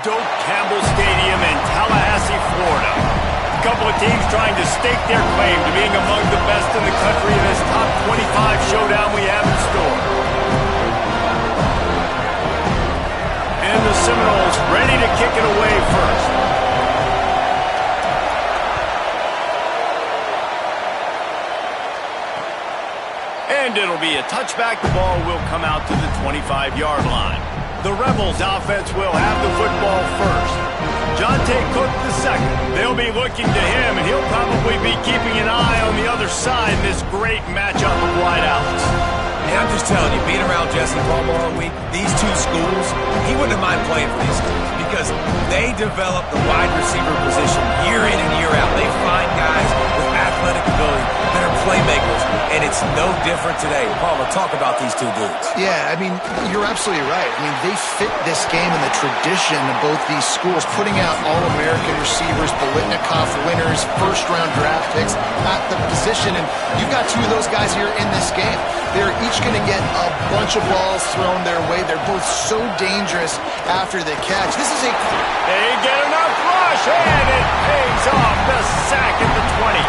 Doak Campbell Stadium in Tallahassee, Florida. A couple of teams trying to stake their claim to being among the best in the country in this top 25 showdown we have in store. And the Seminoles ready to kick it away first. And it'll be a touchback. The ball will come out to the 25-yard line. The Rebels offense will have the football first. Jonte Cook the second. They'll be looking to him, and he'll probably be keeping an eye on the other side in this great matchup of wideouts. And I'm just telling you, being around Jesse Palmer all week, these two schools, he wouldn't have mind playing for these schools because they develop the wide receiver position year in and year out. They find guys with athletic ability that are playmakers, and it's no different today. Palmer, talk about these two dudes. Yeah, I mean, you're absolutely right. I mean, they fit this game in the tradition of both these schools, putting out All-American receivers, Bolitnikoff winners, first-round draft picks at the position, and you've got two of those guys here in this game. They're each going to get a bunch of balls thrown their way. They're both so dangerous after the catch. This is a... They get enough rush, and it pays off. The sack at the 20.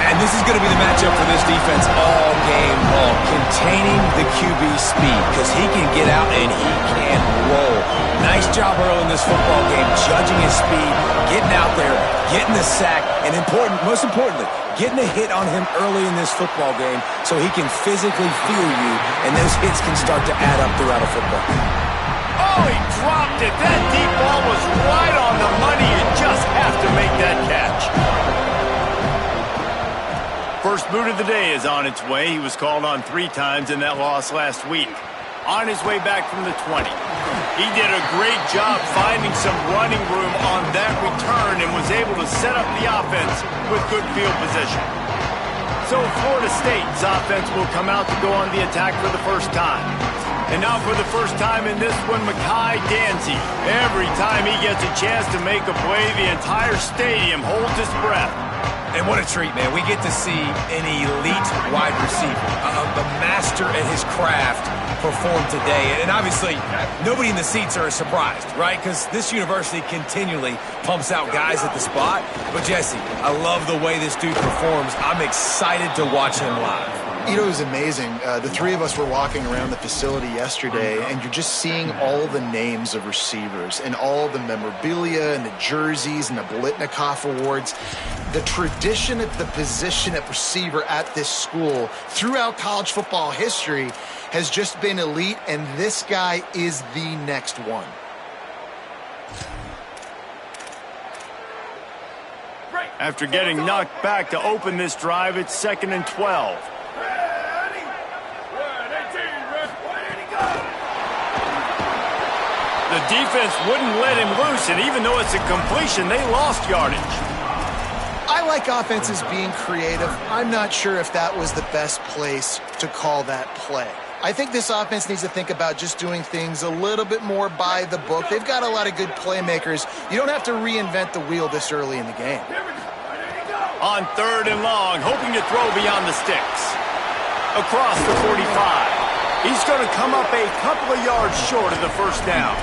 And this is going to be the matchup for this defense all game long. Containing the QB speed, because he can get out and he can roll. Nice job early in this football game, judging his speed, getting out there, getting the sack, and most importantly, getting a hit on him early in this football game so he can physically feel you, and those hits can start to add up throughout a football game. Oh, he dropped it. That deep ball was right on the money. You just have to make that catch. First boot of the day is on its way. He was called on 3 times in that loss last week. On his way back from the 20. He did a great job finding some running room on that return and was able to set up the offense with good field position. So Florida State's offense will come out to go on the attack for the first time. And now for the first time in this one, Mekhi Danzy. Every time he gets a chance to make a play, the entire stadium holds its breath. And what a treat, man. We get to see an elite wide receiver, the master at his craft, perform today. And obviously, nobody in the seats are surprised, right? Because this university continually pumps out guys at the spot. But, Jesse, I love the way this dude performs. I'm excited to watch him live. You know, it was amazing. The three of us were walking around the facility yesterday, and you're just seeing all the names of receivers and all the memorabilia and the jerseys and the Bolitnikoff awards. The tradition at the position at receiver at this school throughout college football history has just been elite, and this guy is the next one. After getting knocked back to open this drive, it's 2nd and 12. The defense wouldn't let him loose, and even though it's a completion, they lost yardage. I like offenses being creative. I'm not sure if that was the best place to call that play. I think this offense needs to think about just doing things a little bit more by the book. They've got a lot of good playmakers. You don't have to reinvent the wheel this early in the game. On 3rd and long, hoping to throw beyond the sticks. Across the 45. He's going to come up a couple of yards short of the first down.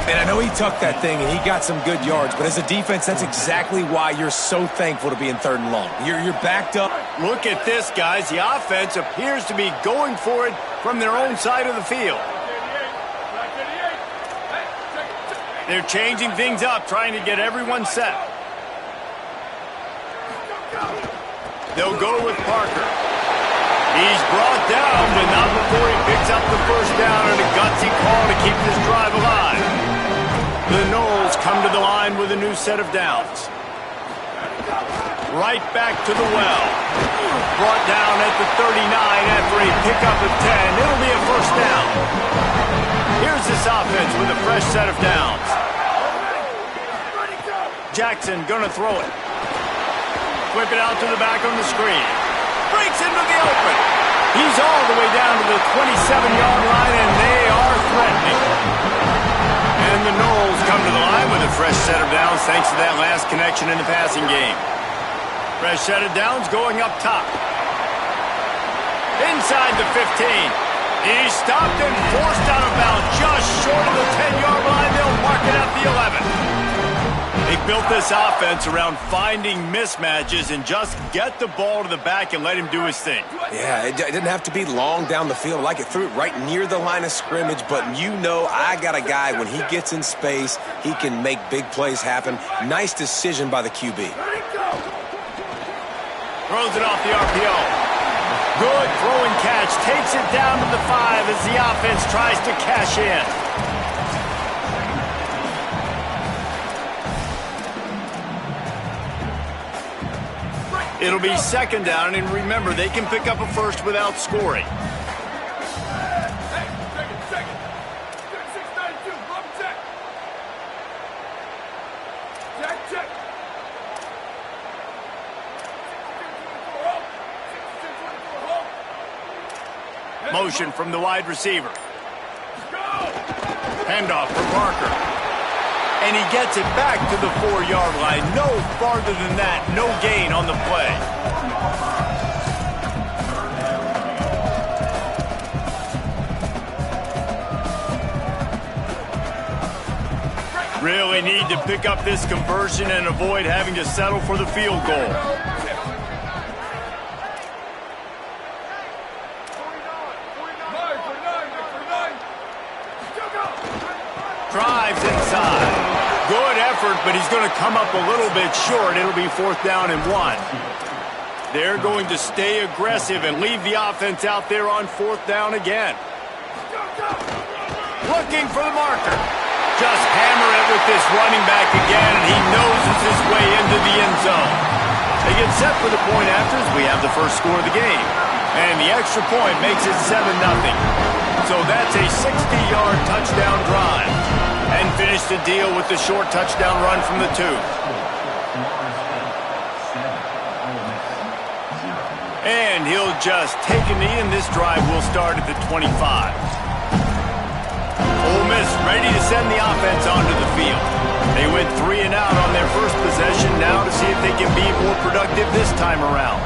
And I know he tucked that thing and he got some good yards, but as a defense, that's exactly why you're so thankful to be in 3rd and long. You're backed up. Look at this, guys. The offense appears to be going for it from their own side of the field. They're changing things up, trying to get everyone set. They'll go with Parker. He's brought down, but not before he picks up the first down and a gutsy call to keep this drive alive. The Noles come to the line with a new set of downs. Right back to the well. Brought down at the 39 after a pickup of 10. It'll be a first down. Here's this offense with a fresh set of downs. Jackson gonna throw it. Flip it out to the back on the screen. Breaks into the open. He's all the way down to the 27-yard line, and they are threatening. And the Noles come to the line with a fresh set of downs thanks to that last connection in the passing game. Fresh set of downs going up top. Inside the 15. He's stopped and forced out of bounds just short of the 10-yard line. They'll mark this offense around finding mismatches and just get the ball to the back and let him do his thing. Yeah, it didn't have to be long down the field. Like it threw it right near the line of scrimmage, but you know I got a guy, when he gets in space, he can make big plays happen. Nice decision by the QB. Throws it off the RPO. Good throw and catch. Takes it down to the 5 as the offense tries to cash in. It'll be second down, and remember, they can pick up a first without scoring. Motion from the wide receiver. Handoff for Parker. And he gets it back to the 4-yard line. No farther than that. No gain on the play. Really need to pick up this conversion and avoid having to settle for the field goal. Drives inside. Good effort, but he's going to come up a little bit short. It'll be 4th down and 1. They're going to stay aggressive and leave the offense out there on 4th down again. Looking for the marker. Just hammer it with this running back again, and he noses his way into the end zone. They get set for the point after as we have the first score of the game. And the extra point makes it 7-0. So that's a 60-yard touchdown drive. And finish the deal with the short touchdown run from the 2. And he'll just take a knee, and this drive will start at the 25. Ole Miss ready to send the offense onto the field. They went 3 and out on their first possession, now to see if they can be more productive this time around.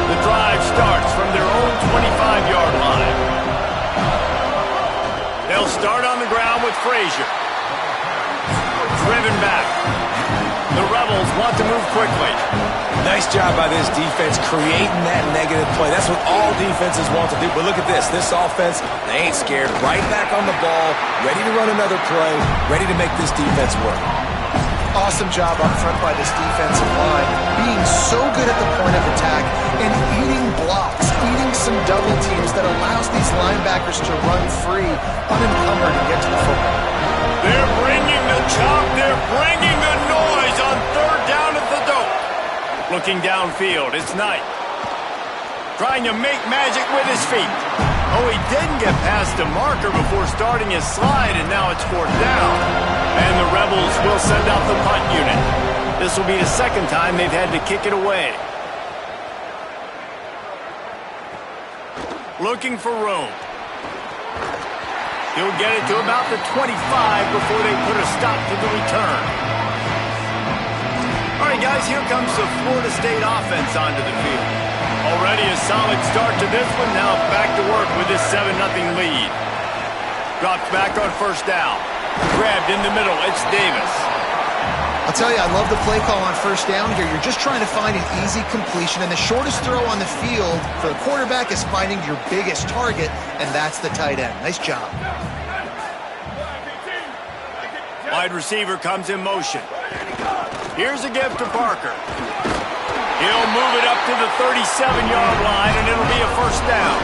The drive starts from their own 25-yard line. They'll start on the ground with Frazier. Driven back. The Rebels want to move quickly. Nice job by this defense creating that negative play. That's what all defenses want to do. But look at this. This offense, they ain't scared. Right back on the ball, ready to run another play, ready to make this defense work. Awesome job up front by this defensive line, being so good at the point of attack and eating blocks, eating some double teams that allows these linebackers to run free, unencumbered, and get to the football. They're bringing the chop. They're bringing the noise on 3rd down at the dope. Looking downfield, it's Knight. Trying to make magic with his feet. Oh, he didn't get past the marker before starting his slide, and now it's 4th down. And the Rebels will send out the punt unit. This will be the second time they've had to kick it away. Looking for room. He'll get it to about the 25 before they put a stop to the return. All right, guys, here comes the Florida State offense onto the field. Already a solid start to this one. Now back to work with this 7-0 lead. Drops back on 1st down. Grabbed in the middle. It's Davis. I'll tell you, I love the play call on 1st down here. You're just trying to find an easy completion, and the shortest throw on the field for the quarterback is finding your biggest target, and that's the tight end. Nice job. Wide receiver comes in motion. Here's a give to Parker. He'll move it up to the 37-yard line, and it'll be a 1st down.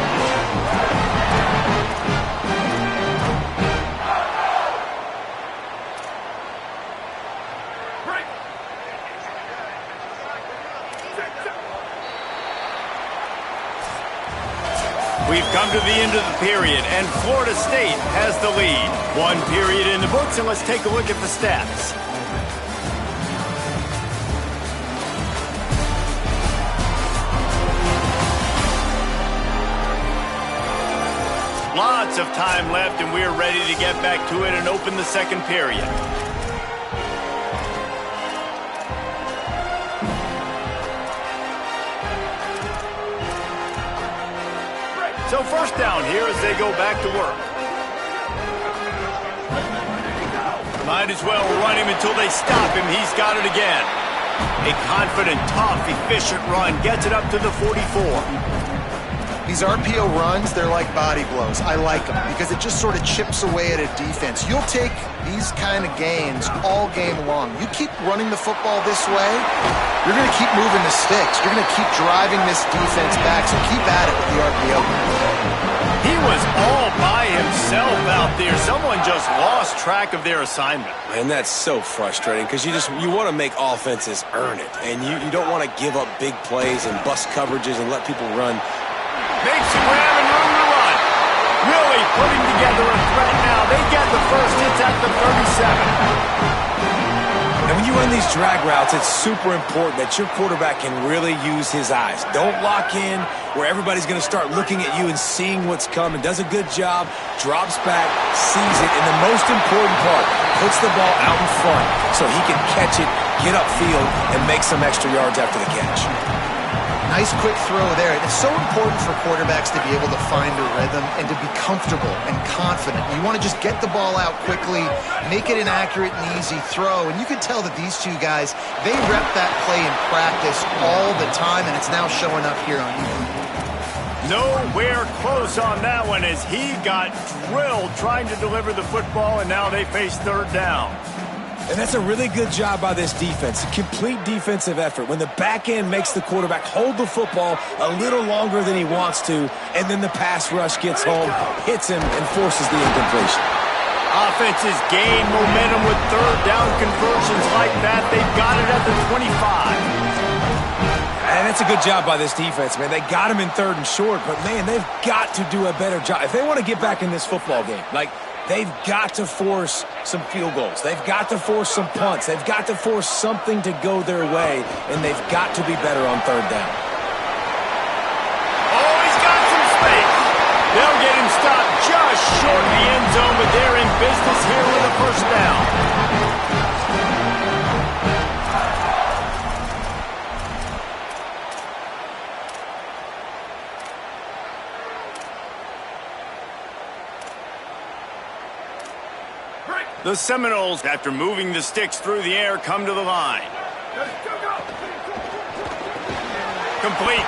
We've come to the end of the period, and Florida State has the lead. 1 period in the books, and let's take a look at the stats. Lots of time left, and we're ready to get back to it and open the second period. So 1st down here as they go back to work. Might as well run him until they stop him. He's got it again. A confident, tough, efficient run gets it up to the 44. These RPO runs, they're like body blows. I like them because it just sort of chips away at a defense. You'll take these kind of gains all game long. You keep running the football this way, you're going to keep moving the sticks. You're going to keep driving this defense back, so keep at it with the RPO. He was all by himself out there. Someone just lost track of their assignment. Man, that's so frustrating because you want to make offenses earn it, and you don't want to give up big plays and bust coverages and let people run. Makes a grab and room to run. Really putting together a threat now. They get the first. It's at the 37. And when you run these drag routes, it's super important that your quarterback can really use his eyes. Don't lock in where everybody's going to start looking at you and seeing what's coming. Does a good job, drops back, sees it, and the most important part, puts the ball out in front so he can catch it, get upfield, and make some extra yards after the catch. Nice quick throw there. It's so important for quarterbacks to be able to find a rhythm and to be comfortable and confident. You want to just get the ball out quickly, make it an accurate and easy throw. And you can tell that these two guys, they rep that play in practice all the time, and it's now showing up here on YouTube. Nowhere close on that one as he got drilled trying to deliver the football, and now they face third down. And that's a really good job by this defense. A complete defensive effort. When the back end makes the quarterback hold the football a little longer than he wants to, and then the pass rush gets home, hits him, and forces the incompletion. Offenses gain momentum with third down conversions like that. They've got it at the 25. And that's a good job by this defense, man. They got him in third and short, but, man, they've got to do a better job. If they want to get back in this football game, they've got to force some field goals. They've got to force some punts. They've got to force something to go their way, and they've got to be better on third down. Oh, he's got some space. They'll get him stopped just short of the end zone, but they're in business here with a first down. The Seminoles, after moving the sticks through the air, come to the line. Complete.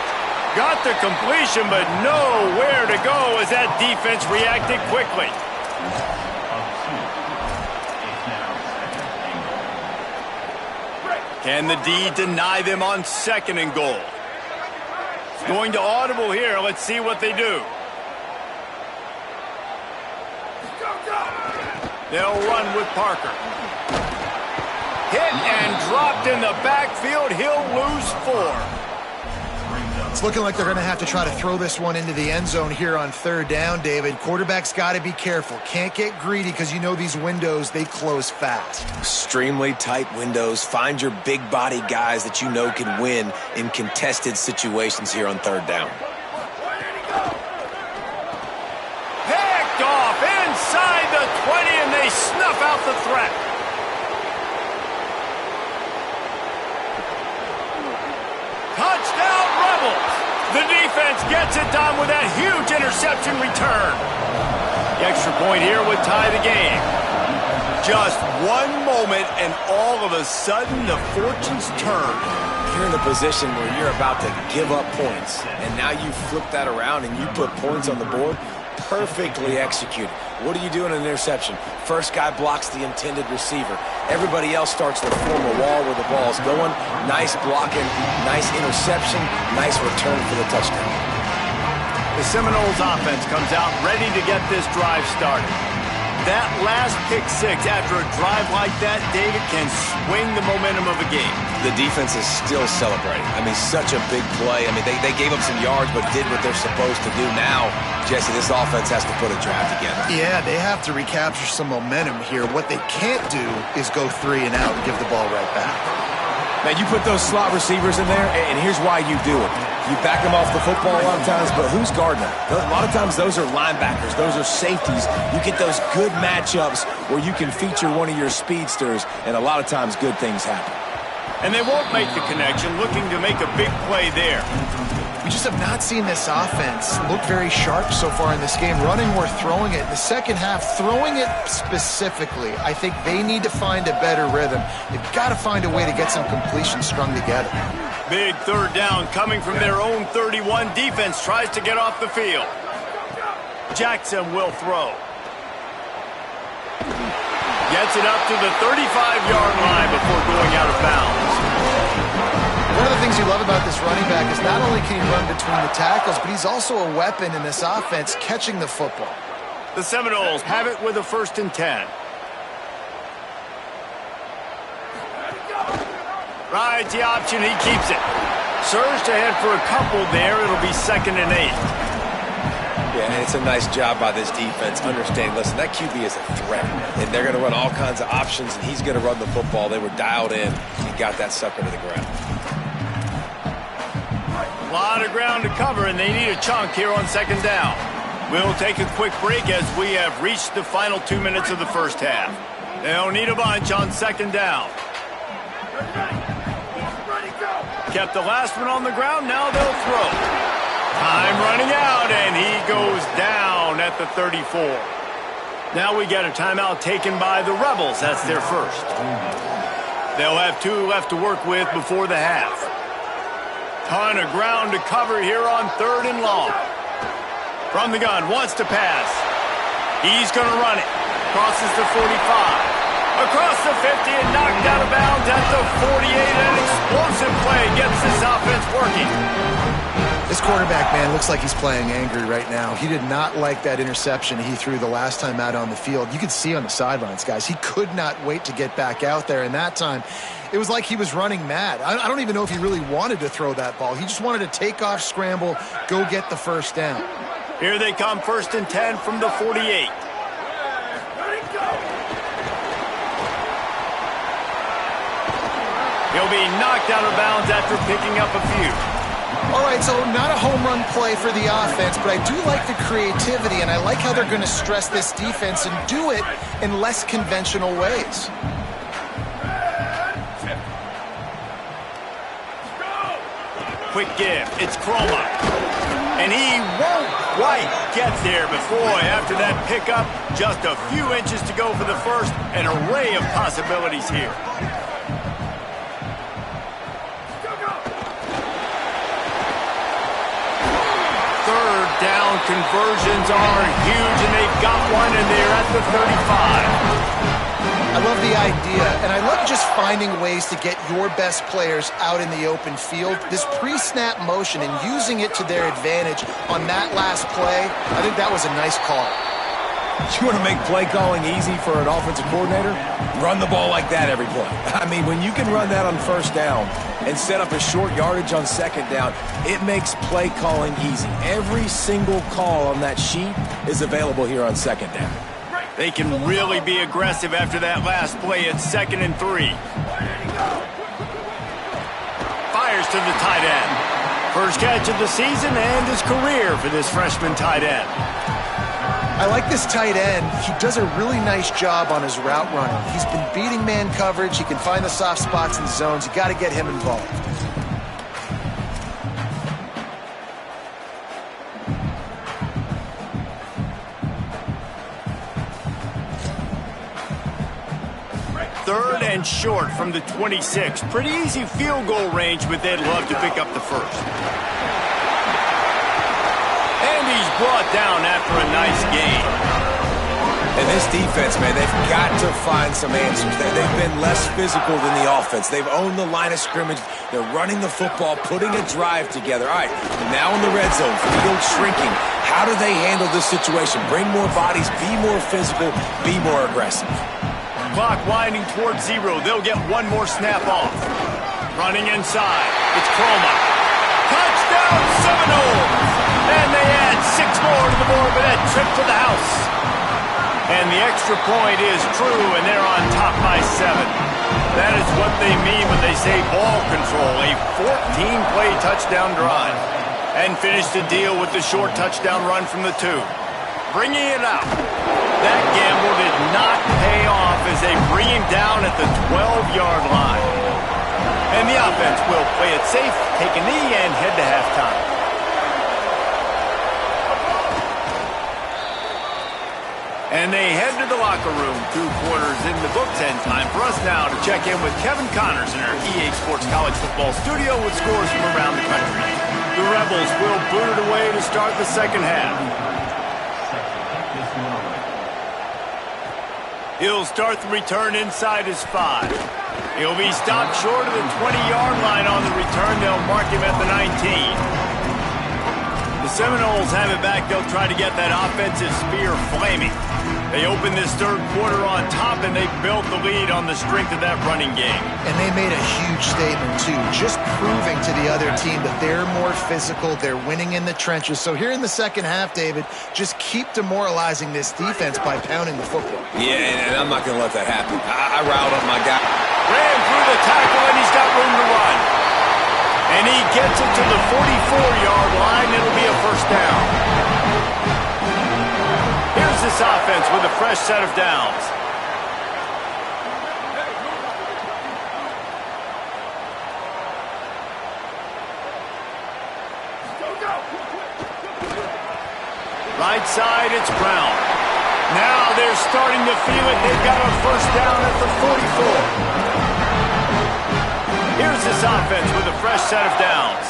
Got the completion, but nowhere to go as that defense reacted quickly. Can the D deny them on second and goal? Going to audible here. Let's see what they do. They'll run with Parker. Hit and dropped in the backfield. He'll lose 4. It's looking like they're going to have to try to throw this one into the end zone here on third down, David. Quarterback's got to be careful. Can't get greedy because you know these windows, they close fast. Extremely tight windows. Find your big body guys that you know can win in contested situations here on third down. Picked off inside the 20, and they snuff out the threat. Touchdown Rebels! The defense gets it done with that huge interception return. The extra point here would tie the game. Just one moment, and all of a sudden, the fortunes turn. You're in a position where you're about to give up points, and now you flip that around and you put points on the board. Perfectly executed. What do you do in an interception? First guy blocks the intended receiver. Everybody else starts to form a wall where the ball's going. Nice blocking, nice interception, nice return for the touchdown. The Seminoles offense comes out ready to get this drive started. That last pick six after a drive like that, David, can swing the momentum of a game. The defense is still celebrating. I mean, such a big play. I mean, they gave up some yards but did what they're supposed to do. Now, Jesse, this offense has to put a drive together. Yeah, they have to recapture some momentum here. What they can't do is go 3 and out and give the ball right back. Now, you put those slot receivers in there, and here's why you do it. You back them off the football a lot of times, but who's guarding them? A lot of times those are linebackers. Those are safeties. You get those good matchups where you can feature one of your speedsters, and a lot of times good things happen. And they won't make the connection, looking to make a big play there. We just have not seen this offense look very sharp so far in this game. Running or throwing it. In the second half, throwing it specifically, I think they need to find a better rhythm. They've got to find a way to get some completions strung together. Big third down coming from their own 31. Defense tries to get off the field. Jackson will throw. Gets it up to the 35-yard line before going out of bounds. One of the things you love about this running back is not only can he run between the tackles, but he's also a weapon in this offense catching the football. The Seminoles have it with a 1st and 10. Rides the option, he keeps it. Surged ahead for a couple there. It'll be 2nd and 8. Yeah, and it's a nice job by this defense. Understand, listen, that QB is a threat, and they're going to run all kinds of options, and he's going to run the football. They were dialed in and got that sucker to the ground. A lot of ground to cover, and they need a chunk here on 2nd down. We'll take a quick break as we have reached the final 2 minutes of the first half. They'll need a bunch on 2nd down. Kept the last one on the ground, now they'll throw. Time running out, and he goes down at the 34. Now we get a timeout taken by the Rebels. That's their first. They'll have 2 left to work with before the half. Ton of ground to cover here on 3rd and long. From the gun, wants to pass. He's going to run it. Crosses the 45. Across the 50 and knocked out of bounds at the 48. An explosive play gets this offense working. This quarterback, man, looks like he's playing angry right now. He did not like that interception he threw the last time out on the field. You could see on the sidelines, guys, he could not wait to get back out there. And that time, it was like he was running mad. I don't even know if he really wanted to throw that ball. He just wanted to take off, scramble, go get the 1st down. Here they come, 1st and 10 from the 48. He'll be knocked out of bounds after picking up a few. All right, so not a home run play for the offense, but I do like the creativity, and I like how they're going to stress this defense and do it in less conventional ways. Quick give. It's Chroma. And he won't quite get there before. After that pickup, just a few inches to go for the first. An array of possibilities here. Third down conversions are huge, and they've got one, and they're at the 35. I love the idea, and I love just finding ways to get your best players out in the open field. This pre-snap motion and using it to their advantage on that last play, I think that was a nice call. You want to make play calling easy for an offensive coordinator? Run the ball like that every play. I mean, when you can run that on 1st down and set up a short yardage on 2nd down, it makes play calling easy. Every single call on that sheet is available here on 2nd down. They can really be aggressive after that last play at 2nd and 3. Fires to the tight end. First catch of the season and his career for this freshman tight end. I like this tight end. He does a really nice job on his route running. He's been beating man coverage. He can find the soft spots and zones. You got to get him involved. Third and short from the 26. Pretty easy field goal range, but they'd love to pick up the first. And he's brought down after a nice gain. And this defense, man, they've got to find some answers. They've been less physical than the offense. They've owned the line of scrimmage. They're running the football, putting a drive together. All right, now in the red zone, field shrinking. How do they handle this situation? Bring more bodies, be more physical, be more aggressive. Clock winding towards 0. They'll get one more snap off. Running inside. It's Chroma. Touchdown Seminoles! And they add 6 more to the board with that trip to the house. And the extra point is true, and they're on top by 7. That is what they mean when they say ball control. A 14-play touchdown drive. And finish the deal with the short touchdown run from the 2. Bringing it out. That gamble did not pay off as they bring him down at the 12-yard line. And the offense will play it safe, take a knee, and head to halftime. And they head to the locker room. 2 quarters in the books, and time for us now to check in with Kevin Connors in our EA Sports College Football studio with scores from around the country. The Rebels will boot it away to start the second half. He'll start the return inside his 5. He'll be stopped short of the 20-yard line on the return. They'll mark him at the 19. The Seminoles have it back. They'll try to get that offensive spear flaming. They opened this third quarter on top, and they built the lead on the strength of that running game. And they made a huge statement, too, just proving to the other team that they're more physical, they're winning in the trenches. So here in the second half, David, just keep demoralizing this defense by pounding the football. Yeah, and I'm not going to let that happen. I riled up my guy. Ran through the tackle, and he's got room to run. And he gets it to the 44-yard line. It'll be a first down. Here's this offense with a fresh set of downs. Right side, it's Brown. Now they're starting to feel it. They've got a first down at the 44. Here's this offense with a fresh set of downs.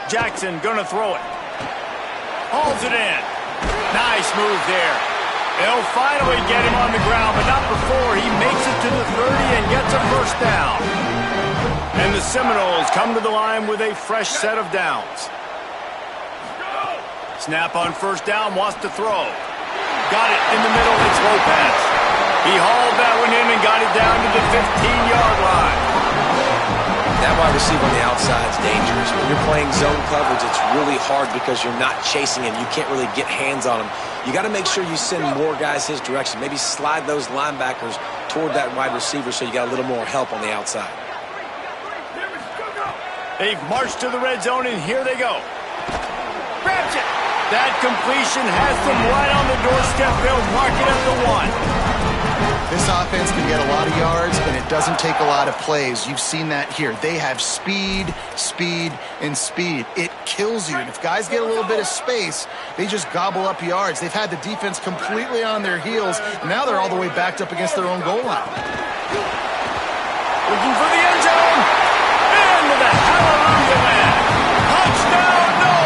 Jackson gonna throw it. Hauls it in. Nice move there. They'll finally get him on the ground, but not before he makes it to the 30 and gets a first down. And the Seminoles come to the line with a fresh set of downs. Snap on first down, wants to throw. Got it in the middle, it's Lopez. He hauled that one in and got it down to the 15-yard line. That wide receiver on the outside is dangerous. When you're playing zone coverage, it's really hard because you're not chasing him. You can't really get hands on him. You got to make sure you send more guys his direction. Maybe slide those linebackers toward that wide receiver so you got a little more help on the outside. They've marched to the red zone, and here they go. Grabs it. That completion has them right on the doorstep. They'll mark it at the 1. This offense can get a lot of yards, and it doesn't take a lot of plays. You've seen that here. They have speed, speed, and speed. It kills you. And if guys get a little bit of space, they just gobble up yards. They've had the defense completely on their heels. Now they're all the way backed up against their own goal line. Looking for the end zone. Into the hallelujah man. Touchdown, no!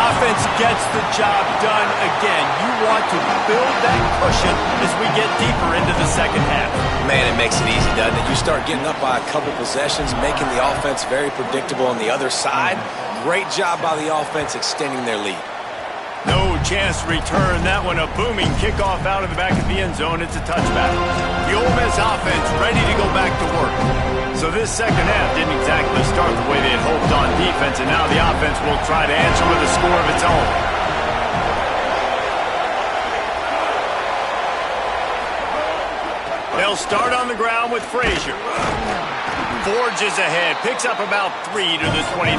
Offense gets the job done again. You want to build that cushion as we get deeper into the second half. Man, it makes it easy, doesn't it? You start getting up by a couple possessions, making the offense very predictable on the other side. Great job by the offense extending their lead. No chance to return that one. A booming kickoff out of the back of the end zone. It's a touchback. The Ole Miss offense ready to go back to work. So this second half didn't exactly start the way they had hoped on defense, and now the offense will try to answer with a score of its own. They'll start on the ground with Frazier. Forges ahead, picks up about 3 to the 29.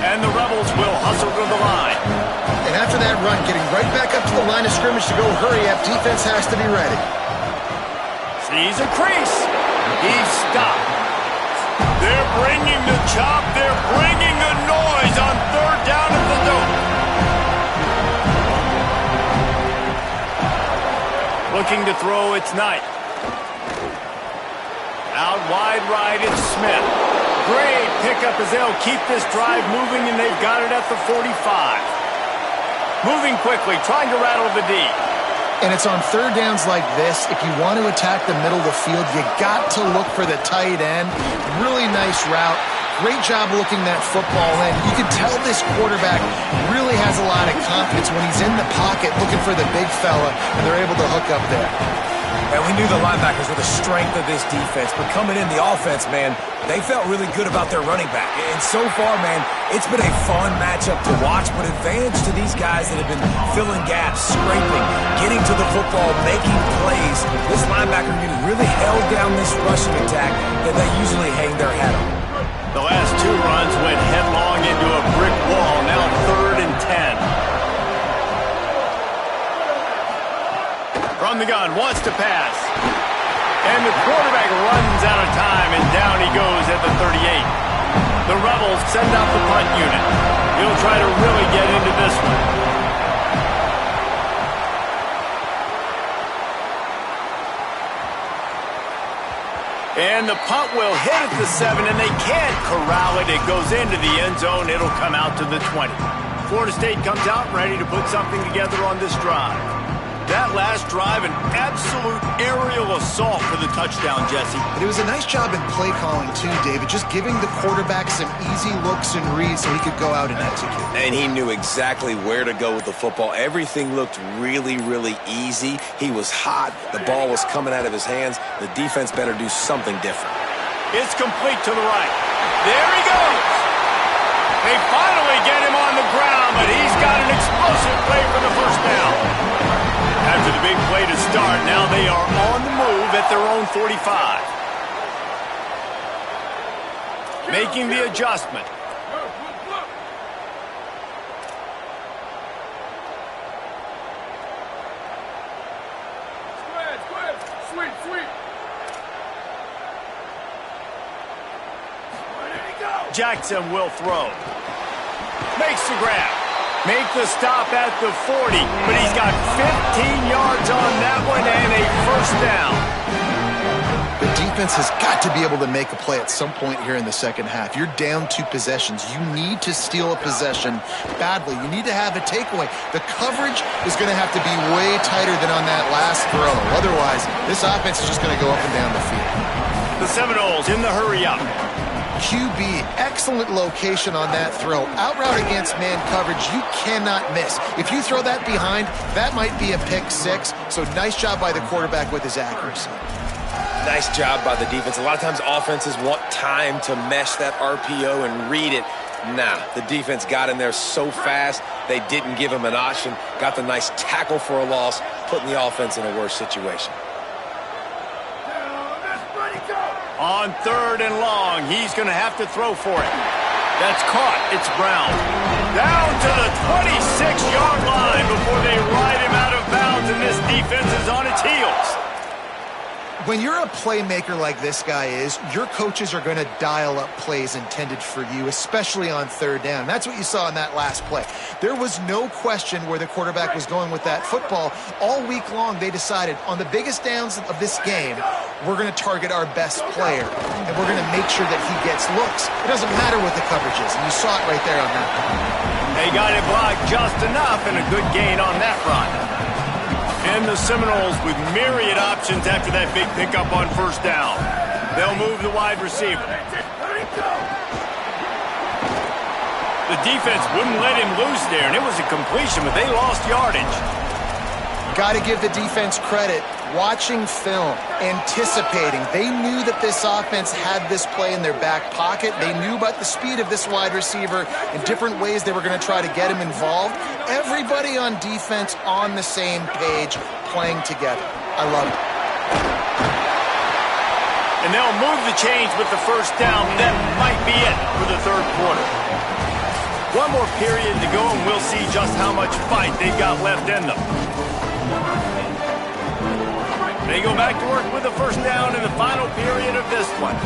And the Rebels will hustle to the line. And after that run, getting right back up to the line of scrimmage to go hurry up, defense has to be ready. Sees a crease. He's stopped. They're bringing the chop. They're bringing the noise on third down at the dope. Looking to throw, it's Knight. Out wide right, it's Smith. Great pickup as they'll keep this drive moving, and they've got it at the 45. Moving quickly, trying to rattle the D. And it's on third downs like this. If you want to attack the middle of the field, you got to look for the tight end. Really nice route. Great job looking that football in. You can tell this quarterback really has a lot of confidence when he's in the pocket looking for the big fella, and they're able to hook up there. And we knew the linebackers were the strength of this defense, but coming in the offense, man, they felt really good about their running back. And so far, man, it's been a fun matchup to watch, but advantage to these guys that have been filling gaps, scraping, getting to the football, making plays. This linebacker unit really held down this rushing attack that they usually hang their hat on. The last 2 runs went headlong into a brick wall. Now 3rd and 10. From the gun, wants to pass. And the quarterback runs out of time, and down he goes at the 38. The Rebels send out the punt unit. He'll try to really get into this one. And the punt will hit at the 7, and they can't corral it. It goes into the end zone. It'll come out to the 20. Florida State comes out ready to put something together on this drive. That last drive, an absolute aerial assault for the touchdown, Jesse. But it was a nice job in play calling, too, David, just giving the quarterback some easy looks and reads so he could go out and execute. And he knew exactly where to go with the football. Everything looked really, really easy. He was hot. The ball was coming out of his hands. The defense better do something different. It's complete to the right. There he goes. They finally get him on the ground, but he's got an explosive play for the first down. After the big play to start, now they are on the move at their own 45. Making the adjustment. Sweep. Jackson will throw. Makes the grab. Make the stop at the 40, but he's got 15 yards on that one and a first down. The defense has got to be able to make a play at some point here in the second half. You're down 2 possessions. You need to steal a possession badly. You need to have a takeaway. The coverage is going to have to be way tighter than on that last throw. Otherwise, this offense is just going to go up and down the field. The Seminoles in the hurry up. QB, excellent location on that throw. Out route against man coverage, you cannot miss. If you throw that behind, that might be a pick 6. So nice job by the quarterback with his accuracy. Nice job by the defense. A lot of times offenses want time to mesh that RPO and read it. Nah, the defense got in there so fast, they didn't give him an option. Got the nice tackle for a loss, putting the offense in a worse situation. On 3rd and long, he's going to have to throw for it. That's caught. It's Brown. Down to the 26-yard line before they ride him out of bounds, and this defense is on its heels. When you're a playmaker like this guy is, your coaches are going to dial up plays intended for you, especially on 3rd down. That's what you saw in that last play. There was no question where the quarterback was going with that football. All week long, they decided on the biggest downs of this game, we're going to target our best player, and we're going to make sure that he gets looks. It doesn't matter what the coverage is, and you saw it right there on that one. They got it blocked just enough, and a good gain on that run. And the Seminoles with myriad options after that big pickup on 1st down. They'll move the wide receiver. The defense wouldn't let him loose there, and it was a completion, but they lost yardage. Got to give the defense credit. Watching film, anticipating. They knew that this offense had this play in their back pocket. They knew about the speed of this wide receiver in different ways they were going to try to get him involved. Everybody on defense on the same page, playing together. I love it. And they'll move the chains with the 1st down. That might be it for the 3rd quarter. One more period to go, and we'll see just how much fight they've got left in them. They go back to work with the 1st down in the final period of this one.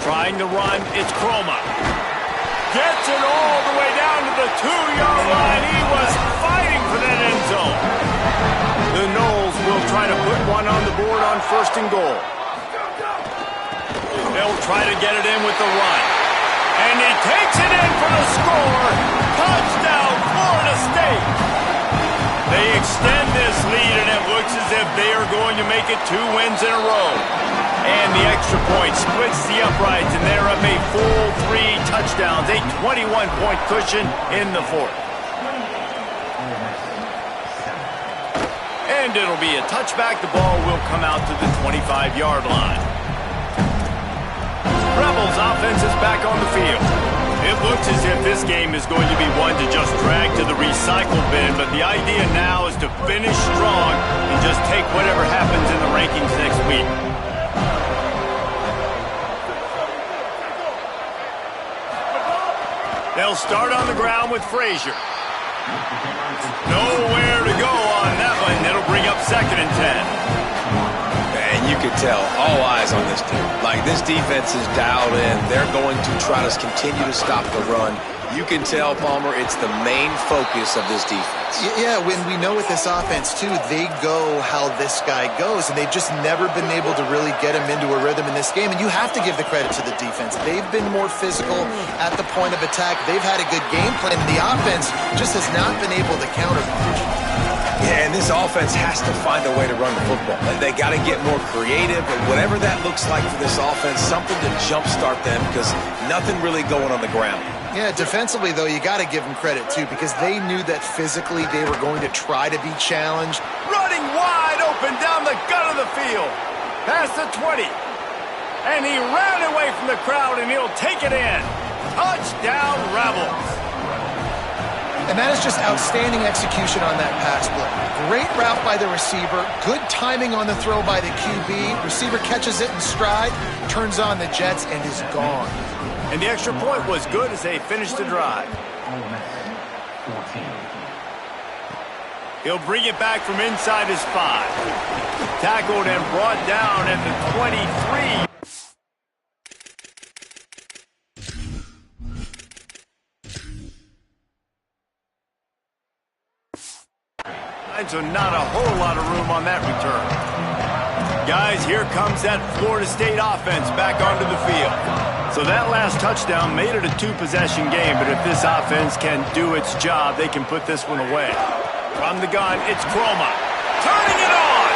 Trying to run, it's Croma. Gets it all the way down to the 2-yard line. He was fighting for that end zone. The Noles will try to put one on the board on 1st and goal. They'll try to get it in with the run. And he takes it in for the score. Touchdown, Florida State. They extend this lead, and it looks as if they are going to make it 2 wins in a row. And the extra point splits the uprights, and they're up a full 3 touchdowns, a 21-point cushion in the 4th. And it'll be a touchback. The ball will come out to the 25-yard line. Rebels offense is back on the field. It looks as if this game is going to be one to just drag to the recycle bin, but the idea now is to finish strong and just take whatever happens in the rankings next week. They'll start on the ground with Frazier. Nowhere to go on that one. it'll bring up 2nd and 10. And you could tell, all eyes on this team. Like, this defense is dialed in. They're going to try to continue to stop the run. You can tell, Palmer, it's the main focus of this defense. Yeah, when we know with this offense, too, they go how this guy goes, and they've just never been able to really get him into a rhythm in this game, and you have to give the credit to the defense. They've been more physical at the point of attack. They've had a good game plan, and the offense just has not been able to counterpunch. Yeah, and this offense has to find a way to run the football. They got to get more creative, and whatever that looks like for this offense, something to jumpstart them, because nothing really going on the ground. Yeah, defensively, though, you got to give them credit, too, because they knew that physically they were going to try to be challenged. Running wide open down the gut of the field. Past the 20. And he ran away from the crowd, and he'll take it in. Touchdown, Rebels. And that is just outstanding execution on that pass play. Great route by the receiver. Good timing on the throw by the QB. Receiver catches it in stride, turns on the jets, and is gone. And the extra point was good as they finished the drive. He'll bring it back from inside his 5. Tackled and brought down at the 23. So not a whole lot of room on that return. Guys, here comes that Florida State offense back onto the field. So that last touchdown made it a 2-possession game, but if this offense can do its job, they can put this one away. From the gun, it's Croma. Turning it on!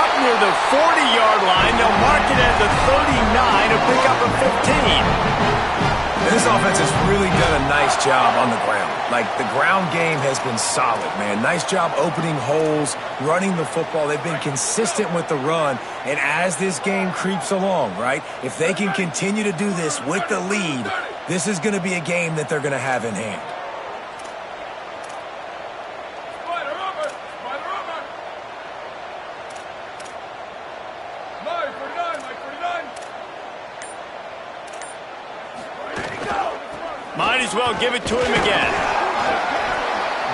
Up near the 40-yard line, they'll mark it at the 39, a pickup of 15. And this offense has really done a nice job on the ground. Like, the ground game has been solid, man. Nice job opening holes, running the football. They've been consistent with the run. And as this game creeps along, right, if they can continue to do this with the lead, this is going to be a game that they're going to have in hand. Might as well give it to him again.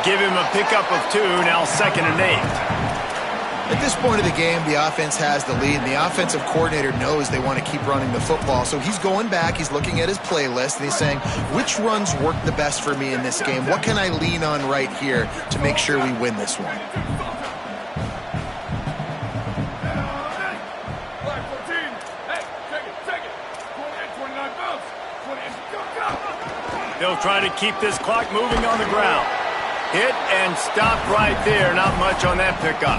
Give him a pickup of 2, now 2nd and 8. At this point of the game, the offense has the lead, and the offensive coordinator knows they want to keep running the football. So he's going back, he's looking at his playlist, and he's saying, which runs work the best for me in this game? What can I lean on right here to make sure we win this one? They'll try to keep this clock moving on the ground. Hit and stop right there. Not much on that pickup.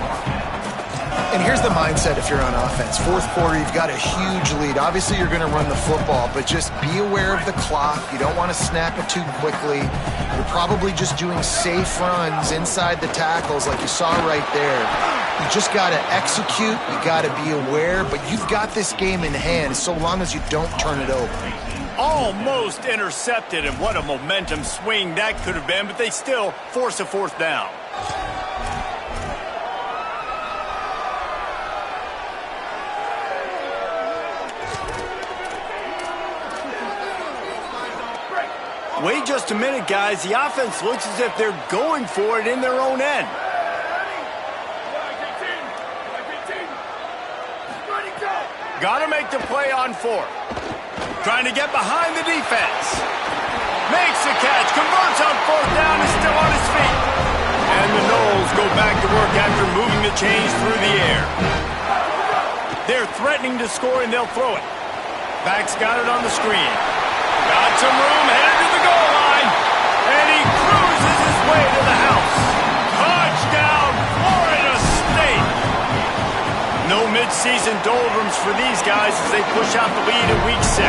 And here's the mindset if you're on offense. 4th quarter, you've got a huge lead. Obviously, you're going to run the football, but just be aware of the clock. You don't want to snap it too quickly. You're probably just doing safe runs inside the tackles like you saw right there. You just got to execute. You got to be aware, but you've got this game in hand so long as you don't turn it over. Almost intercepted, and what a momentum swing that could have been, but they still force a 4th down. Wait just a minute, guys. The offense looks as if they're going for it in their own end. Got to make the play on 4th. Trying to get behind the defense. Makes the catch. Converts on 4th down. Is still on his feet. And the Noles go back to work after moving the chains through the air. They're threatening to score, and they'll throw it. Back's got it on the screen. Got some room, headed to the goal line. And he cruises his way to the house. Touchdown, Florida State. No mid-season doldrums for these guys as they push out the lead in Week 6.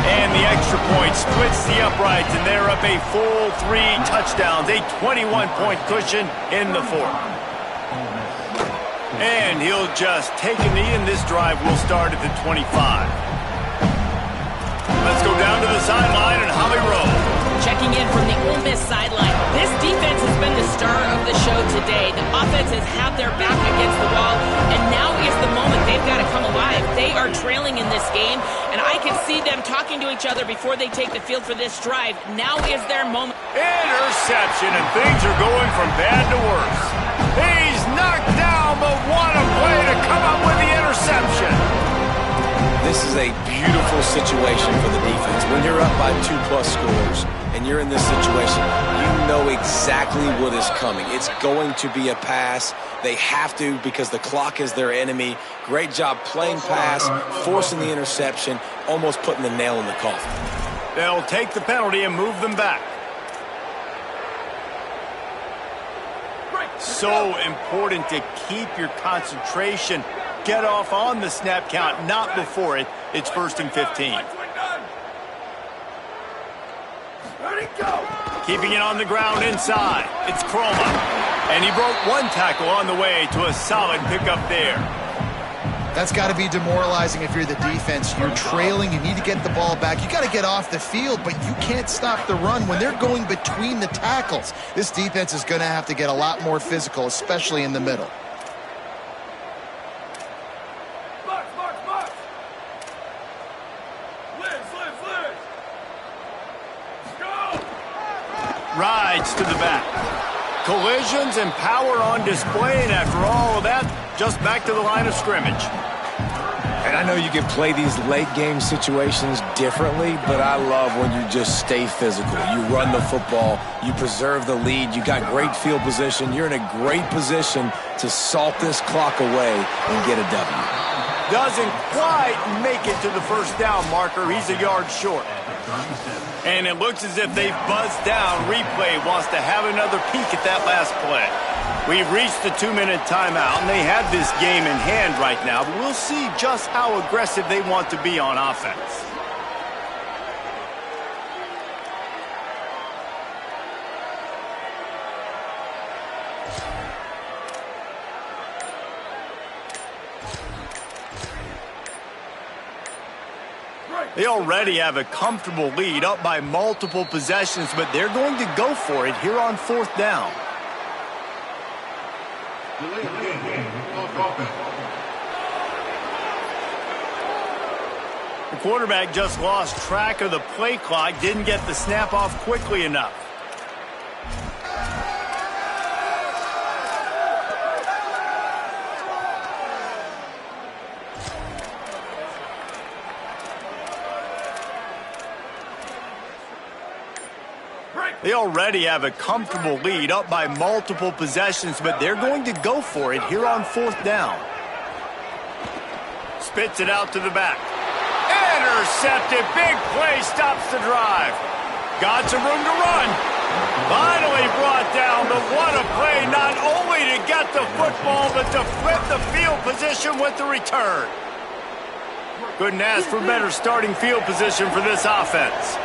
And the extra point splits the uprights, and they're up a full 3 touchdowns, a 21-point cushion in the 4th. And he'll just take a knee, and this drive will start at the 25. Let's go down to the sideline and Holly Rowe. Checking in from the Ole Miss sideline. This defense has been the star of the show today. The offense has had their back against the wall, and now is the moment they've got to come alive. They are trailing in this game, and I can see them talking to each other before they take the field for this drive. Now is their moment. Interception, and things are going from bad to worse. He's down, but what a play to come up with the interception. This is a beautiful situation for the defense. When you're up by 2+ scores and you're in this situation, you know exactly what is coming. It's going to be a pass. They have to because the clock is their enemy. Great job playing pass, forcing the interception, almost putting the nail in the coffin. They'll take the penalty and move them back. So important to keep your concentration. Get off on the snap count, not before it. It's 1st and 15. Keeping it on the ground inside. It's Chroma. And he broke one tackle on the way to a solid pickup there. That's got to be demoralizing if you're the defense. You're trailing. You need to get the ball back. You got to get off the field, but you can't stop the run when they're going between the tackles. This defense is going to have to get a lot more physical, especially in the middle. Rides to the back. Collisions and power on display, and after all of that, just back to the line of scrimmage. And I know you can play these late-game situations differently, but I love when you just stay physical. You run the football, you preserve the lead, you got great field position. You're in a great position to salt this clock away and get a W. Doesn't quite make it to the first down marker. He's a yard short. And it looks as if they've buzzed down. Replay wants to have another peek at that last play. We've reached the 2-minute timeout, and they have this game in hand right now, but we'll see just how aggressive they want to be on offense. They already have a comfortable lead, up by multiple possessions, but they're going to go for it here on 4th down. The quarterback just lost track of the play clock, didn't get the snap off quickly enough. They already have a comfortable lead, up by multiple possessions, but they're going to go for it here on 4th down. Spits it out to the back. Intercepted. Big play stops the drive. Got some room to run. Finally brought down, but what a play, not only to get the football, but to flip the field position with the return. Couldn't ask for better starting field position for this offense.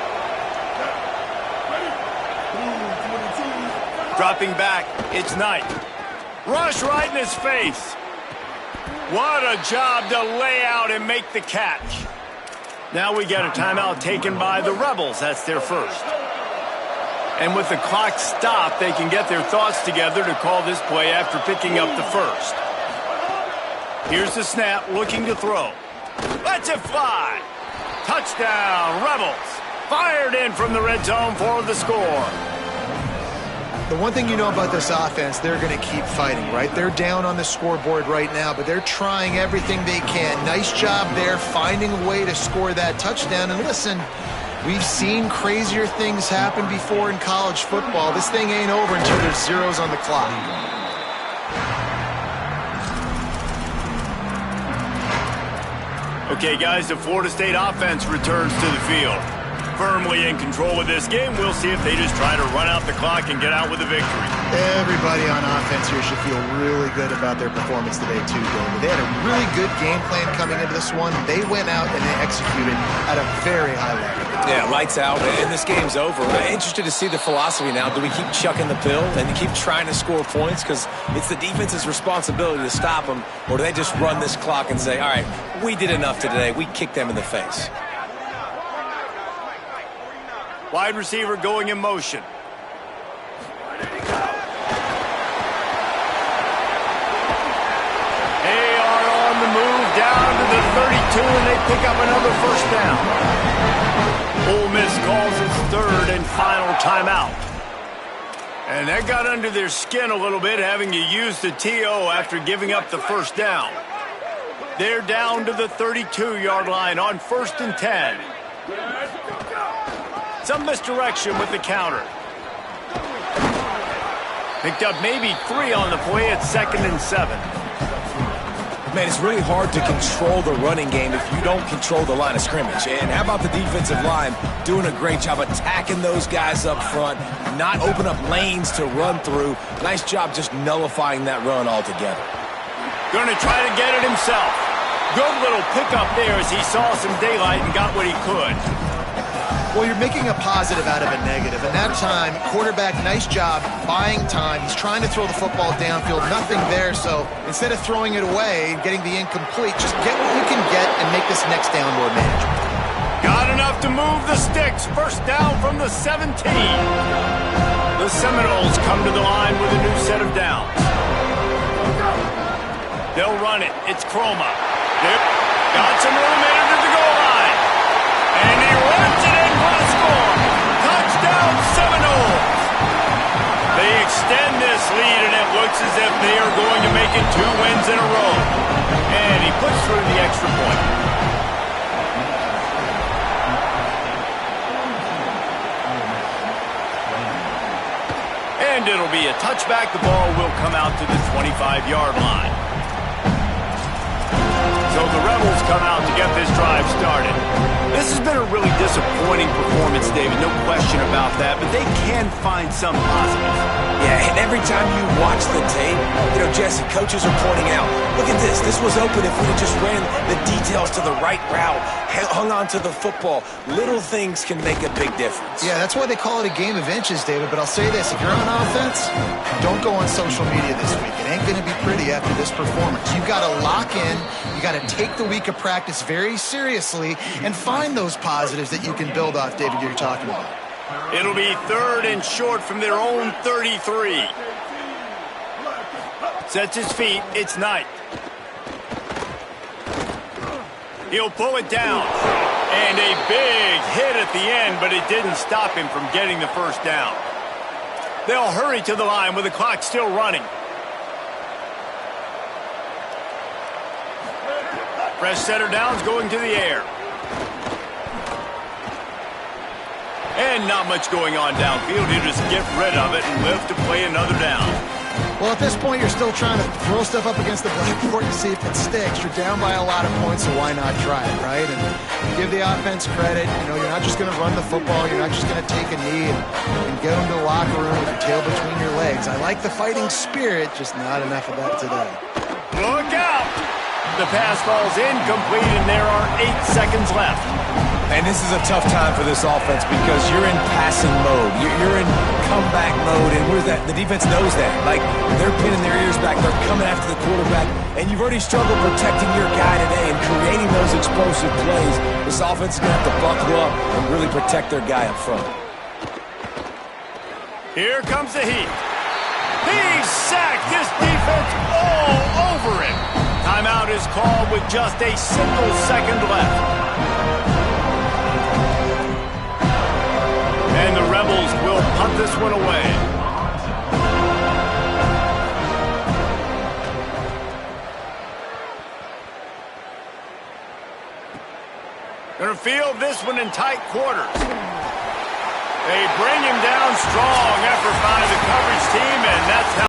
Dropping back, it's Knight. Rush right in his face. What a job to lay out and make the catch. Now we get a timeout taken by the Rebels. That's their first. And with the clock stopped, they can get their thoughts together to call this play after picking up the first. Here's the snap, looking to throw. Lets it fly. Touchdown, Rebels. Fired in from the red zone for the score. The one thing you know about this offense, they're going to keep fighting, right? They're down on the scoreboard right now, but they're trying everything they can. Nice job there, finding a way to score that touchdown. And listen, we've seen crazier things happen before in college football. This thing ain't over until there's zeros on the clock. Okay, guys, the Florida State offense returns to the field. Firmly in control of this game. We'll see if they just try to run out the clock and get out with a victory. Everybody on offense here should feel really good about their performance today, too, David. They had a really good game plan coming into this one. They went out and they executed at a very high level. Yeah, lights out, and this game's over. I'm interested to see the philosophy now. Do we keep chucking the pill and keep trying to score points? Because it's the defense's responsibility to stop them, or do they just run this clock and say, all right, we did enough today. We kicked them in the face. Wide receiver going in motion. They are on the move down to the 32, and they pick up another first down. Ole Miss calls its third and final timeout. And that got under their skin a little bit, having to use the TO after giving up the first down. They're down to the 32-yard line on 1st and 10. Some misdirection with the counter. Picked up maybe 3 on the play at 2nd and 7. Man, it's really hard to control the running game if you don't control the line of scrimmage. And how about the defensive line doing a great job attacking those guys up front, not open up lanes to run through. Nice job just nullifying that run altogether. Going to try to get it himself. Good little pickup there as he saw some daylight and got what he could. Well, you're making a positive out of a negative. And that time, quarterback, nice job buying time. He's trying to throw the football downfield. Nothing there, so instead of throwing it away and getting the incomplete, just get what you can get and make this next down more manageable. Got enough to move the sticks. First down from the 17. The Seminoles come to the line with a new set of downs. They'll run it. It's Chroma. Yep. Got some room in to the goal line. And he runs it in for the score. Touchdown Seminoles. They extend this lead, and it looks as if they are going to make it 2 wins in a row. And he puts through the extra point. And it'll be a touchback. The ball will come out to the 25-yard line. So the Rebels come out to get this drive started. This has been a really disappointing performance, David, no question about that, but they can find some positives. Yeah, and every time you watch the tape, Jesse, coaches are pointing out, look at this. This was open if we had just ran the details to the right route, hung on to the football. Little things can make a big difference. Yeah, that's why they call it a game of inches, David. But I'll say this, if you're on offense, don't go on social media this week. It ain't going to be pretty after this performance. You got to lock in. You got to take the week of practice very seriously and find those positives that you can build off, David, you're talking about. It'll be 3rd and short from their own 33. Sets his feet. It's Knight. He'll pull it down. And a big hit at the end, but it didn't stop him from getting the first down. They'll hurry to the line with the clock still running. Fresh set of downs going to the air. And not much going on downfield. He'll just get rid of it and live to play another down. Well, at this point, you're still trying to throw stuff up against the blackboard to see if it sticks. You're down by a lot of points, so why not try it, right? And give the offense credit. You're not just going to run the football. You're not just going to take a knee and get them to the locker room with your tail between your legs. I like the fighting spirit, just not enough of that today. Look out! The pass falls incomplete, and there are 8 seconds left. And this is a tough time for this offense because you're in passing mode. You're in comeback mode, and the defense knows that. Like, they're pinning their ears back. They're coming after the quarterback, and you've already struggled protecting your guy today and creating those explosive plays. This offense is going to have to buckle up and really protect their guy up front. Here comes the heat. He's sacked. This defense all over him. Timeout is called with just a single second left. And the Rebels will punt this one away. Gonna field this one in tight quarters. They bring him down strong. Effort by the coverage team, and that's how